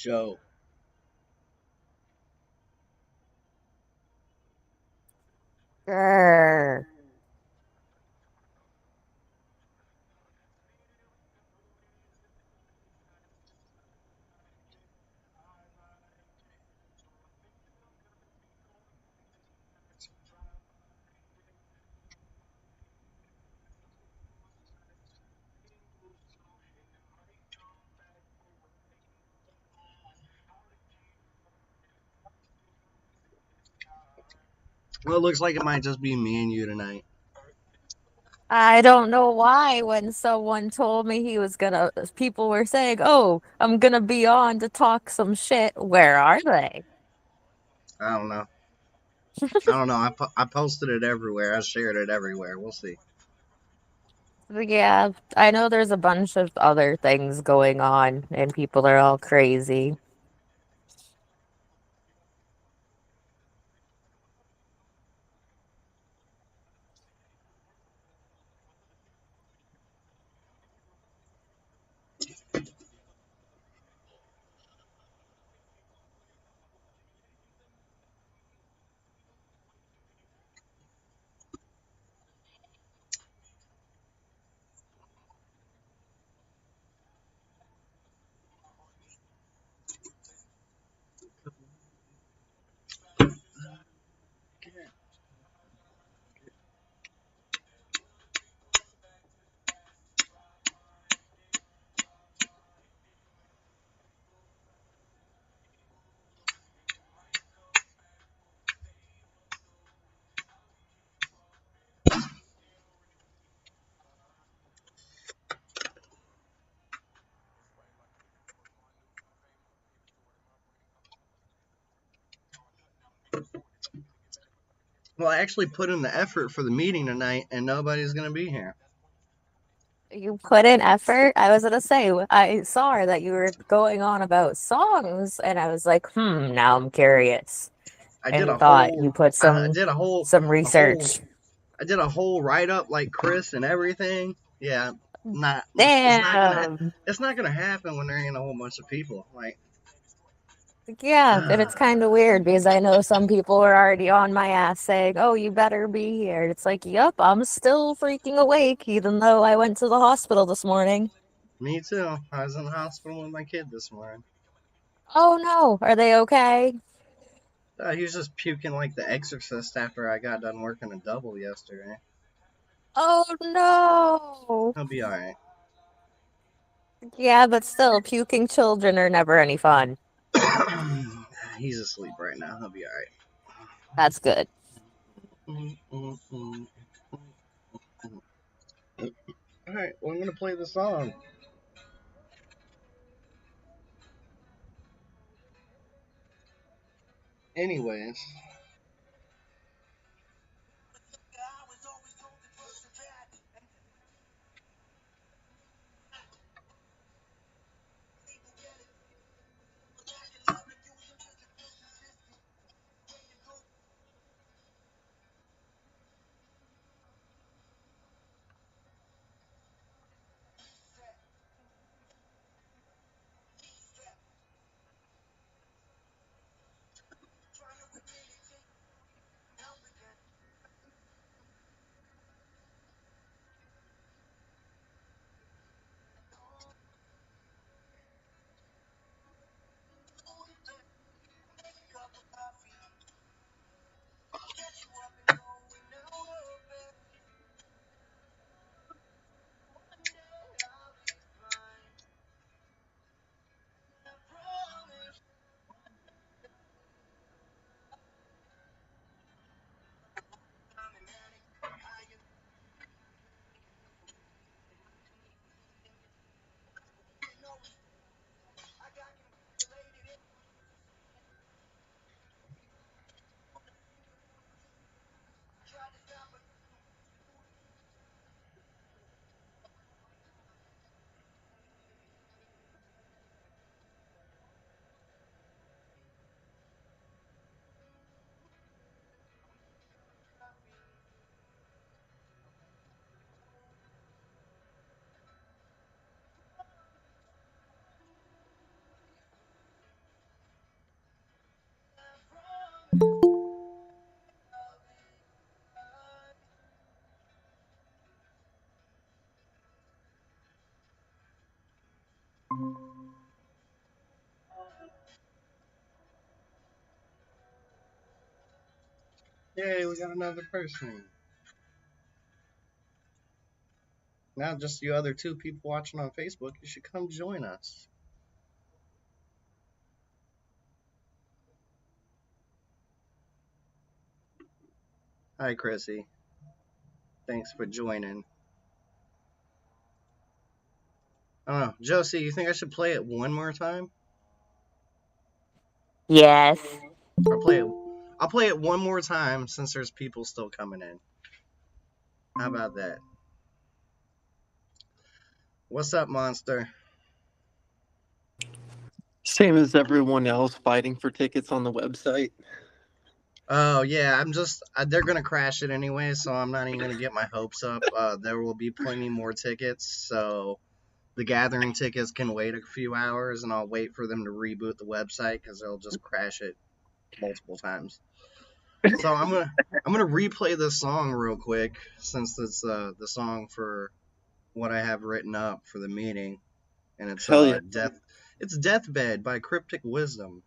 Joe. Grr. Well, it looks like it might just be me and you tonight. I don't know why when someone told me he was gonna, people were saying, "Oh, I'm gonna be on to talk some shit." Where are they? I don't know. I don't know. I posted it everywhere. I shared it everywhere. We'll see. Yeah, I know there's a bunch of other things going on and people are all crazy. Well, I actually put in the effort for the meeting tonight, and nobody's gonna be here. You put in effort. I was gonna say, I saw that you were going on about songs, and I was like, now I'm curious, I did a and thought you whole. put I did some a whole. research. I did a whole write up like Chris and everything. Yeah, not. It's not gonna. Damn. It's not gonna happen when there ain't a whole bunch of people. Like, Yeah, and it's kind of weird because I know some people were already on my ass saying, "Oh, you better be here." And it's like, "Yup, I'm still freaking awake, even though I went to the hospital this morning." me too. I was in the hospital with my kid this morning. Oh no, are they okay? He was just puking like the Exorcist after I got done working a double yesterday. Oh no. He'll be all right. Yeah, but still, puking children are never any fun. He's asleep right now. He'll be all That's good. right. All right. Well, I'm gonna play the song. Anyways, Yay, we got another person. Not just you other two people watching on Facebook. You should come join us. Hi, Chrissy. Thanks for joining. I don't know. Josie, you think I should play it one more time? Yes. Or play it? I'll play it one more time since there's people still coming in. How about that? What's up, monster? Same as everyone else fighting for tickets on the website. Oh yeah, I'm just they're gonna crash it anyway, so I'm not even gonna get my hopes up. There will be plenty more tickets, so the gathering tickets can wait a few hours, and I'll wait for them to reboot the website because they'll just crash it multiple times. So I'm gonna replay this song real quick since it's the song for what I have written up for the meeting, and Hell yeah. it's Deathbed by Cryptic Wisdom.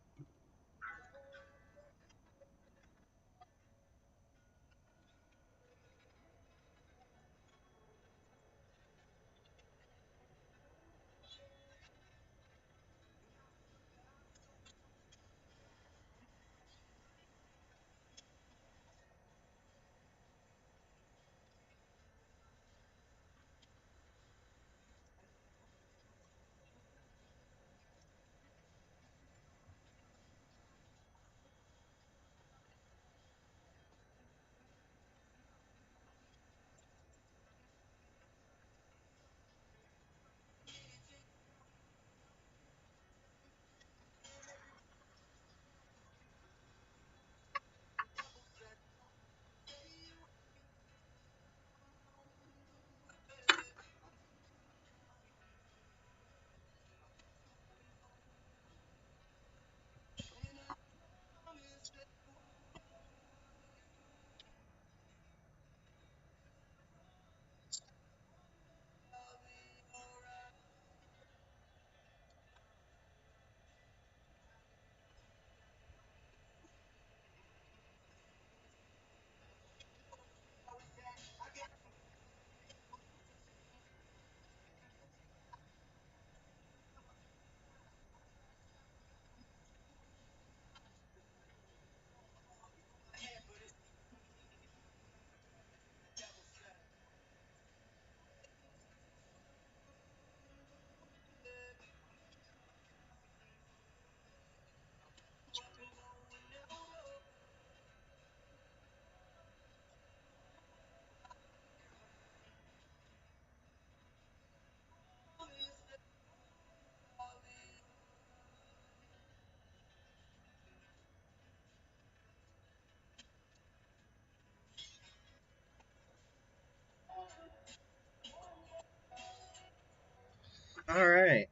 All right.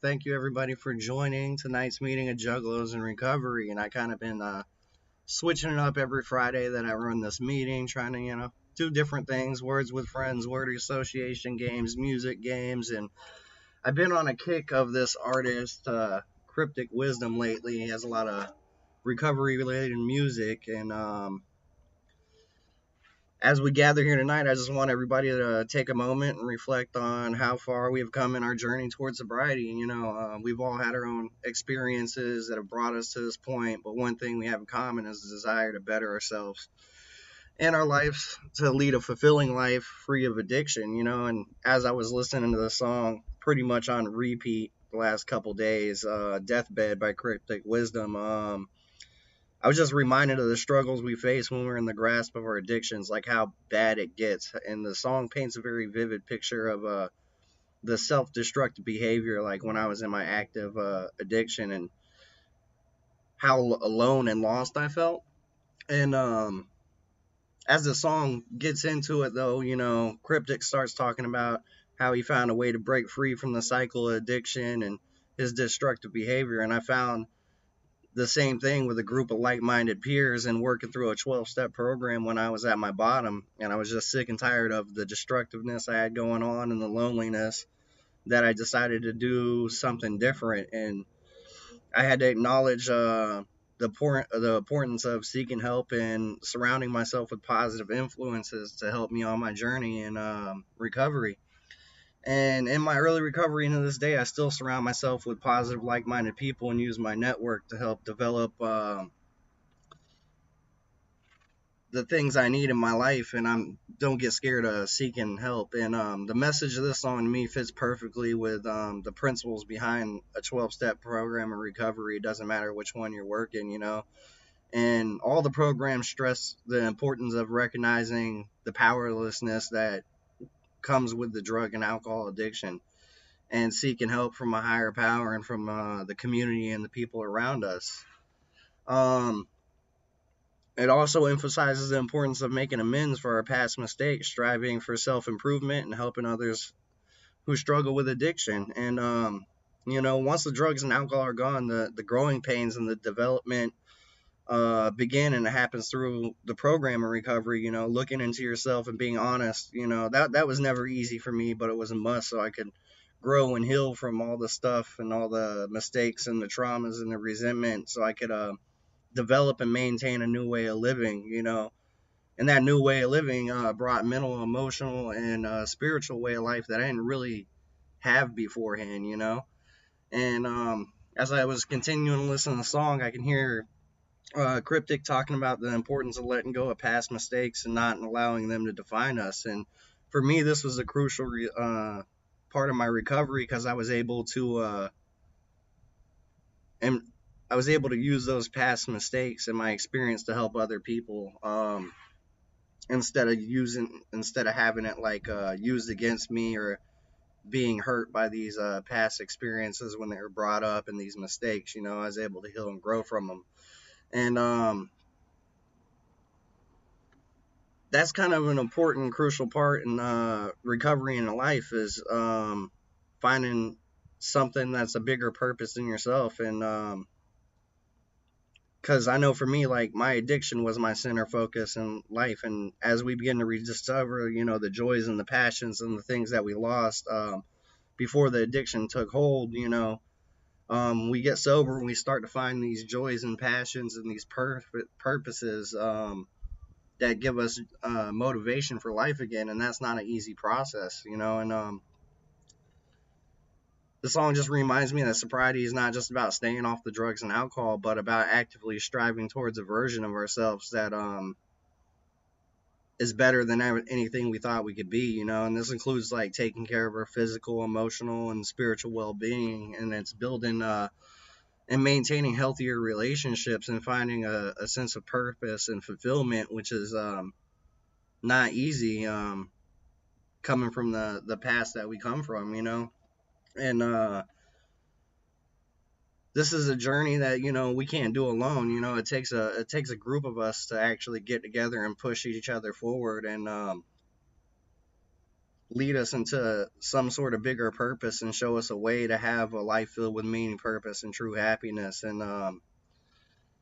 Thank you everybody for joining tonight's meeting of Juggalos and Recovery. And I kind of been switching it up every Friday that I run this meeting, trying to do different things, words with friends, word association games, music games, and I've been on a kick of this artist, Cryptic Wisdom lately. He has a lot of recovery related music, and as we gather here tonight, I just want everybody to take a moment and reflect on how far we have come in our journey towards sobriety. We've all had our own experiences that have brought us to this point, but one thing we have in common is the desire to better ourselves and our lives to lead a fulfilling life free of addiction. And as I was listening to the song pretty much on repeat the last couple days, Deathbed by Cryptic Wisdom, I was just reminded of the struggles we face when we're in the grasp of our addictions, like how bad it gets. And the song paints a very vivid picture of the self-destructive behavior, like when I was in my active addiction, and how alone and lost I felt. And as the song gets into it, though, Cryptic starts talking about how he found a way to break free from the cycle of addiction and his destructive behavior. And I found the same thing with a group of like-minded peers and working through a 12-step program when I was at my bottom, and I was just sick and tired of the destructiveness I had going on and the loneliness, that I decided to do something different. And I had to acknowledge the importance of seeking help and surrounding myself with positive influences to help me on my journey in recovery. And in my early recovery into this day, I still surround myself with positive, like-minded people and use my network to help develop the things I need in my life, and I'm don't get scared of seeking help. And the message of this song to me fits perfectly with the principles behind a 12-step program of recovery. It doesn't matter which one you're working, and all the programs stress the importance of recognizing the powerlessness that comes with the drug and alcohol addiction, and seeking help from a higher power and from the community and the people around us. Um, It also emphasizes the importance of making amends for our past mistakes, striving for self improvement, and helping others who struggle with addiction. And, once the drugs and alcohol are gone, the growing pains and the development begin, and it happens through the program of recovery. Looking into yourself and being honest. That was never easy for me, but it was a must so I could grow and heal from all the stuff and all the mistakes and the traumas and the resentment, so I could develop and maintain a new way of living. And that new way of living brought mental, emotional, and spiritual way of life that I didn't really have beforehand. And as I was continuing to listen to the song, I can hear Cryptic talking about the importance of letting go of past mistakes and not allowing them to define us. And for me, this was a crucial part of my recovery, because and I was able to use those past mistakes and my experience to help other people, instead of having it like used against me, or being hurt by these past experiences when they were brought up, and these mistakes. I was able to heal and grow from them. And that's kind of an important, crucial part in recovery in life, is finding something that's a bigger purpose than yourself. And because I know for me, like, my addiction was my center focus in life. And as we begin to rediscover, the joys and the passions and the things that we lost before the addiction took hold, we get sober and we start to find these joys and passions and these purposes that give us motivation for life again. And that's not an easy process. And the song just reminds me that sobriety is not just about staying off the drugs and alcohol, but about actively striving towards a version of ourselves that is better than anything we thought we could be. And this includes like taking care of our physical, emotional, and spiritual well-being, and it's building and maintaining healthier relationships, and finding a sense of purpose and fulfillment, which is not easy, coming from the past that we come from. And this is a journey that we can't do alone. It takes a group of us to actually get together and push each other forward, and lead us into some sort of bigger purpose, and show us a way to have a life filled with meaning, purpose, and true happiness. And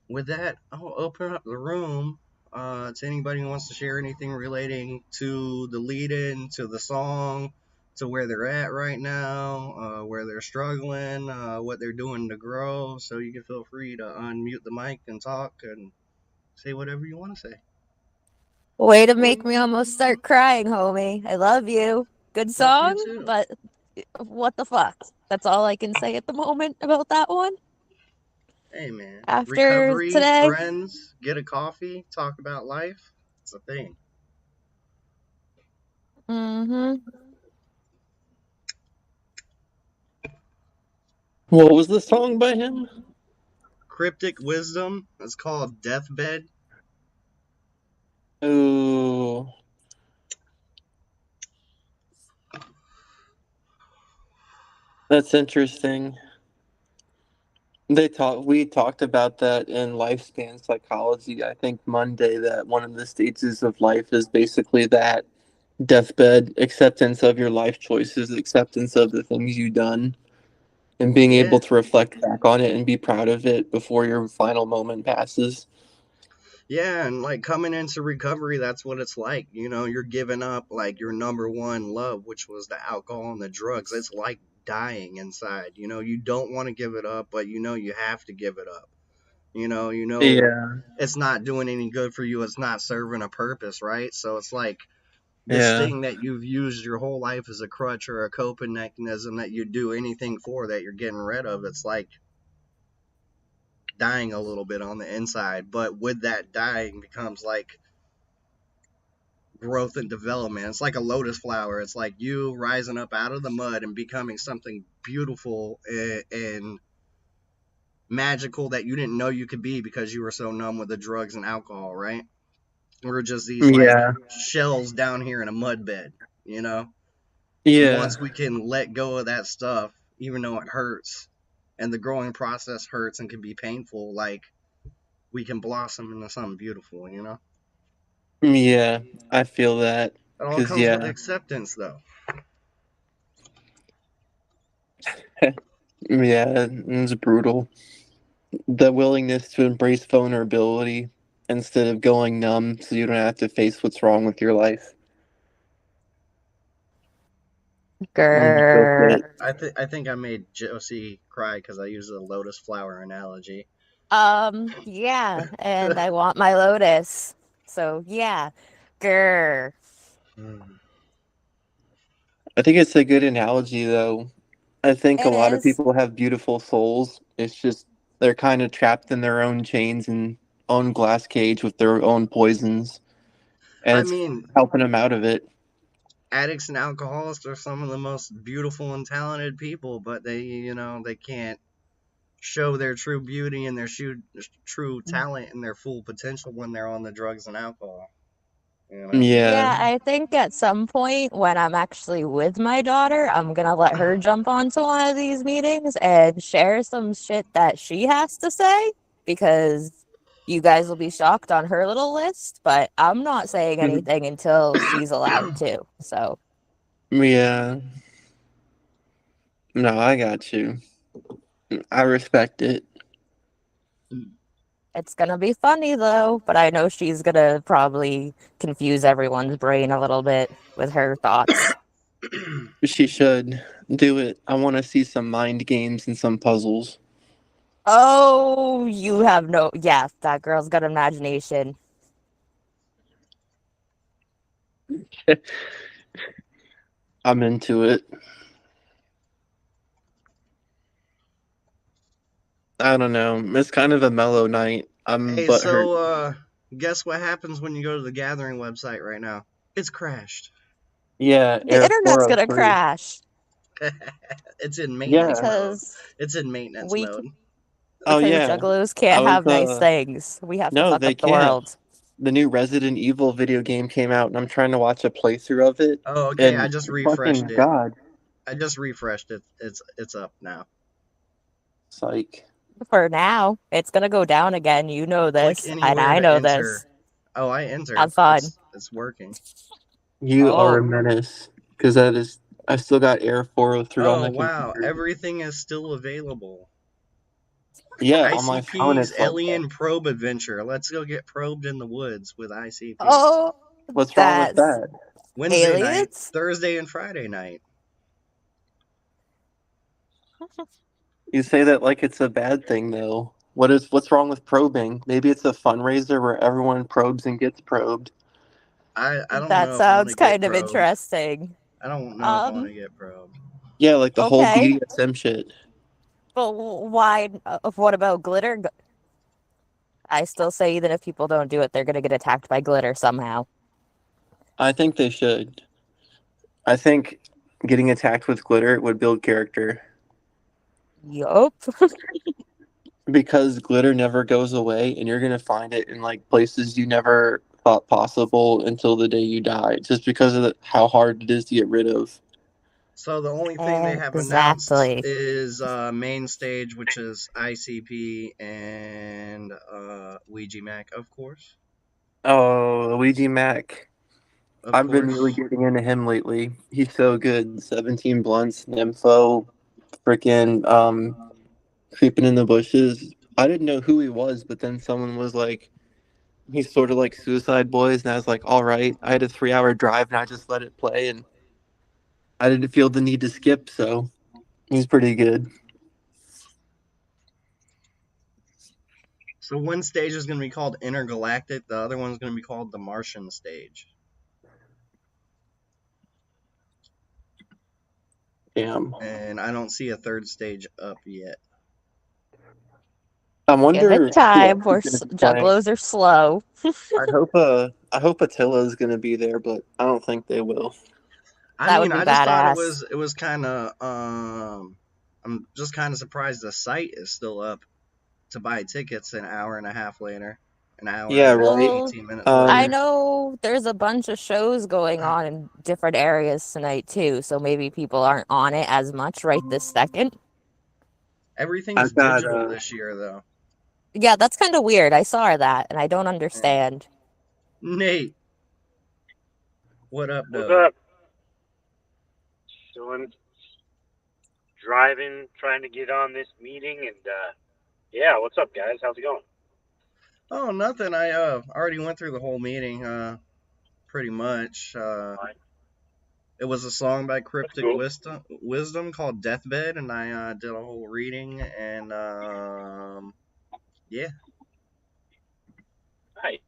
with that, I'll open up the room to anybody who wants to share anything relating to the lead in to the song, to where they're at right now, where they're struggling, what they're doing to grow. So you can feel free to unmute the mic and talk and say whatever you want to say. Way to make me almost start crying, homie. I love you. Good Love you song, too. but what the fuck? That's all I can say at the moment about that one. Hey man, After recovery, today, friends, get a coffee, talk about life. It's a thing. mm-hmm. What was the song by him? Cryptic Wisdom. It's called Deathbed. Oh, that's interesting. We talked about that in lifespan psychology, I think Monday, that one of the stages of life is basically that deathbed, acceptance of your life choices, acceptance of the things you've done, and being Yeah, able to reflect back on it and be proud of it before your final moment passes. yeah, and like coming into recovery, that's what it's like. You're giving up like your number one love, which was the alcohol and the drugs. It's like dying inside. You don't want to give it up, but you have to give it up. You know Yeah. it's not doing any good for you. It's not serving a purpose, right? So it's like this Yeah. thing that you've used your whole life as a crutch or a coping mechanism that you do anything for that you're getting rid of. It's like dying a little bit on the inside. But with that dying becomes like growth and development. It's like a lotus flower. It's like you rising up out of the mud and becoming something beautiful and magical that you didn't know you could be because you were so numb with the drugs and alcohol, right? We're just these like Yeah. shells down here in a mud bed, you know? And Yeah. once we can let go of that stuff, even though it hurts and the growing process hurts and can be painful, like we can blossom into something beautiful. Yeah. I feel that. It all Cause comes with yeah. acceptance, though. Yeah, it's brutal. The willingness to embrace vulnerability instead of going numb so you don't have to face what's wrong with your life and deal with Grr. it. I think I made Josie cry because I used the lotus flower analogy. Yeah, and I want my lotus. So yeah. Grr. I think it's a good analogy, though. I think a It lot of is. people have beautiful souls. It's just they're kind of trapped in their own chains and own glass cage with their own poisons, and I it's mean, helping them out of it. addicts and alcoholics are some of the most beautiful and talented people, but they can't show their true beauty and their true talent and their full potential when they're on the drugs and alcohol. You know. Yeah. Yeah, I think at some point when I'm actually with my daughter, I'm gonna let her jump onto one of these meetings and share some shit that she has to say because you guys will be shocked on her little list, but I'm not saying anything until she's allowed to. So Yeah. No, I got you. I respect it. it's gonna be funny though, but I know she's gonna probably confuse everyone's brain a little bit with her thoughts. She should do it. I want to see some mind games and some puzzles. Oh, you have no, yeah, that girl's got imagination. I'm into it. I don't know. It's kind of a mellow night. I'm Hey, butthurt. so guess what happens when you go to the Gathering website right now? It's crashed. Yeah, The Air internet's gonna 403. crash It's in maintenance Yeah. mode. because It's in maintenance we mode. Oh because yeah. juggalos I can't was have nice things. We have to no, fuck they up the can't. world. The new Resident Evil video game came out and I'm trying to watch a playthrough of it Oh, okay. I and just refreshed fucking it. god, It's up now. psych. For now, it's gonna go down again. You know Click this, and anywhere I to know enter. this. Oh, I entered. Have fun. It's working. You are a Oh, menace because that is I still got Air 403 on Oh, the wow. computer. Everything is still available. Yeah, on my phone ICP's it's like that. Alien Probe Adventure. Let's go get probed in the woods with ICP. oh, What's wrong with that's that? Wednesday night, aliens. Thursday and Friday night. You say that like it's a bad thing though. What's wrong with probing? Maybe it's a fundraiser where everyone probes and gets probed. I don't That know if I want sounds to get kind of probed. interesting. I don't know if I want Um, to get probed. Yeah, like the whole okay, BDSM shit. but why? What about glitter? I still say even if people don't do it, they're gonna get attacked by glitter somehow. I think they should. I think getting attacked with glitter would build character Yup. because glitter never goes away and you're going to find it in like places you never thought possible until the day you die just because of how hard it is to get rid of. So the only thing they have announced Exactly. is main stage, which is ICP and Ouija Mac, of course. Oh, Luigi Mac. Of I've been really course. getting into him lately. He's so good. 17 blunts, nympho, freaking creeping in the bushes. I didn't know who he was, but then someone was like, he's sort of like Suicide Boys, and I was like, all right. I had a 3 hour drive, and I just let it play, and I didn't feel the need to skip, so he's pretty good. So one stage is going to be called Intergalactic. The other one's going to be called the Martian stage. Damn. And I don't see a third stage up yet. I Give it wonder who else time. is going to be playing. Juggalos are slow. I hope Attila's going to be there, but I don't think they will. I That would mean, be I just thought badass. it was kind of I'm just kind of surprised the site is still up to buy tickets an hour and a half later, an hour Yeah, and right. Well, 18 minutes I later. know there's a bunch of shows going on in different areas tonight too, so maybe people aren't on it as much right this second. Everything's I've got digital this year though. Yeah, that's kind of weird. I saw that and I don't Yeah. understand. Nate, what up What's though? up? Doing driving, trying to get on this meeting, and yeah, what's up, guys? How's it going? Oh, nothing. I already went through the whole meeting pretty much. Fine. It was a song by That's Cryptic cool. Wisdom called Deathbed, and I did a whole reading, and yeah, Nice.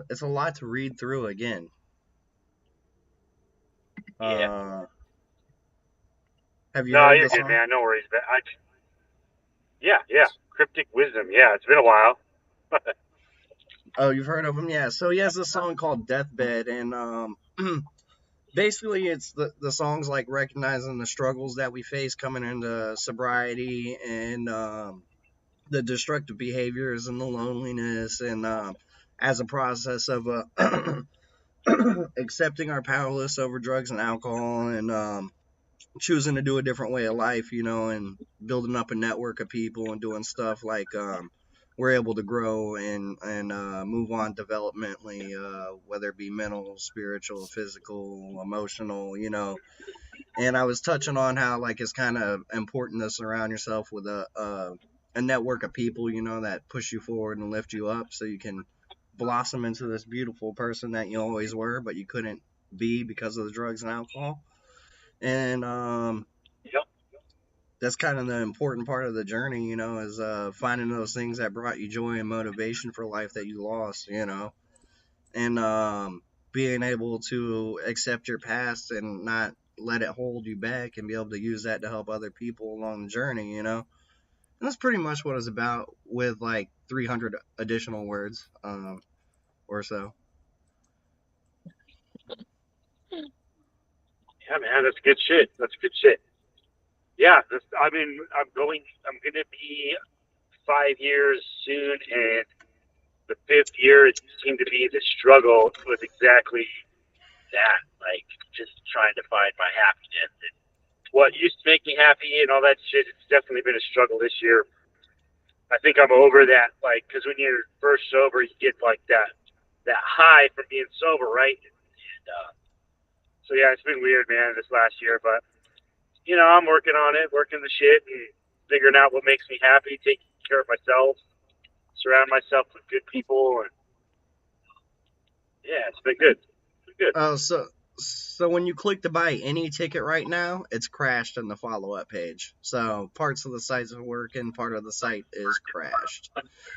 it's a lot to read through again. Yeah. Have you No, heard you're the good, song? man. No worries. But yeah. Cryptic wisdom. Yeah, it's been a while. Oh, you've heard of him? Yeah. So he has a song called Deathbed, and basically it's the song's like recognizing the struggles that we face coming into sobriety, and the destructive behaviors and the loneliness, and as a process of accepting our powerless over drugs and alcohol, and choosing to do a different way of life, and building up a network of people and doing stuff like we're able to grow and move on developmentally, whether it be mental, spiritual, physical, emotional, And I was touching on how like it's kind of important to surround yourself with a network of people, that push you forward and lift you up, so you can blossom into this beautiful person that you always were, but you couldn't be because of the drugs and alcohol. And Yep. that's kind of the important part of the journey, is finding those things that brought you joy and motivation for life that you lost, and being able to accept your past and not let it hold you back, and be able to use that to help other people along the journey, And that's pretty much what it's about, with like 300 additional words or so. Yeah, man, that's good shit. That's good shit. Yeah, I'm gonna be 5 years soon, and the fifth year it seemed to be the struggle with exactly that, like just trying to find my happiness and what used to make me happy and all that shit. It's definitely been a struggle this year. I think I'm over that, like, because when you're first sober, you get like that high from being sober, right? And so yeah, it's been weird, man, this last year, but I'm working on it, working the shit, and figuring out what makes me happy, taking care of myself, surround myself with good people, and yeah, it's been good. It's been good. Oh, so when you click to buy any ticket right now, it's crashed in the follow-up page. So parts of the site's working, part of the site is crashed.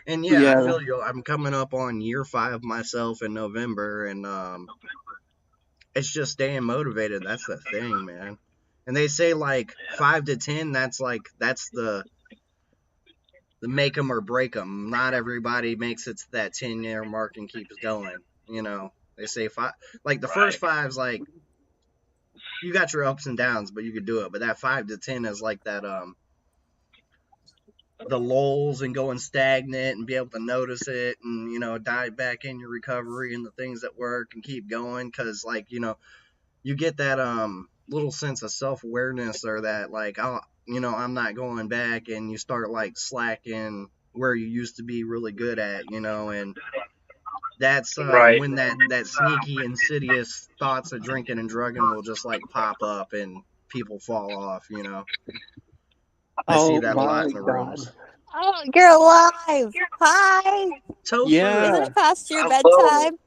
And yeah, I Yeah. feel you. I'm coming up on year 5 myself in November, and it's just staying motivated. That's the thing, man. And they say like 5 to 10. That's the make 'em or break 'em. Not everybody makes it to that 10-year mark and keeps going. They say five. Like the first Right. five's like you got your ups and downs, but you could do it. But that 5 to 10 is like that the lulls and going stagnant, and be able to notice it, and dive back in your recovery and the things that work and keep going, because like you get that little sense of self-awareness, or that like I'm not going back, and you start like slacking where you used to be really good at, and that's Right. when that sneaky insidious thoughts of drinking and drugging will just like pop up, and people fall off. I see Oh that a lot my in the God. rooms. Oh, you're alive. Hi. Is Yeah. Topher, it past your Hello. bedtime?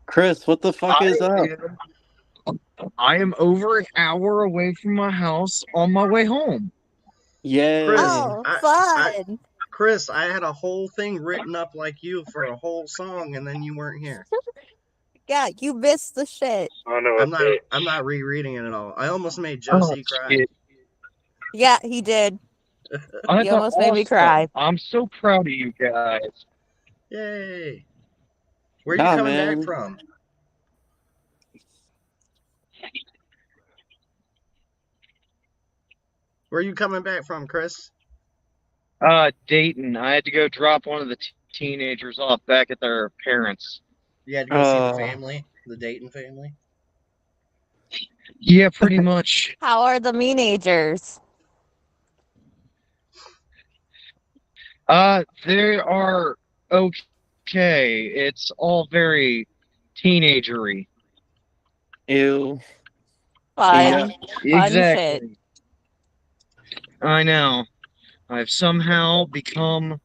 Chris, what the fuck I is up? I am over an hour away from my house on my way home. Chris, Yay. Oh, I fun. Chris, I had a whole thing written up like you for a whole song, and then you weren't here. Yeah, you missed the shit. Oh no, I'm not rereading it at all. I almost made Oh, Josie cry. shit. Yeah, he did. That's He almost made me awesome. cry. I'm so proud of you guys. Yay! Where are you Nah, coming back man. from? Where are you coming back from, Chris? Dayton. I had to go drop one of the teenagers off back at their parents'. You had to go see the family, the Dayton family. Yeah, pretty much. How are the teenagers? They are okay. It's all very teenagery. Ew. Fun. Yeah. Fun shit. Exactly. I know. I've somehow become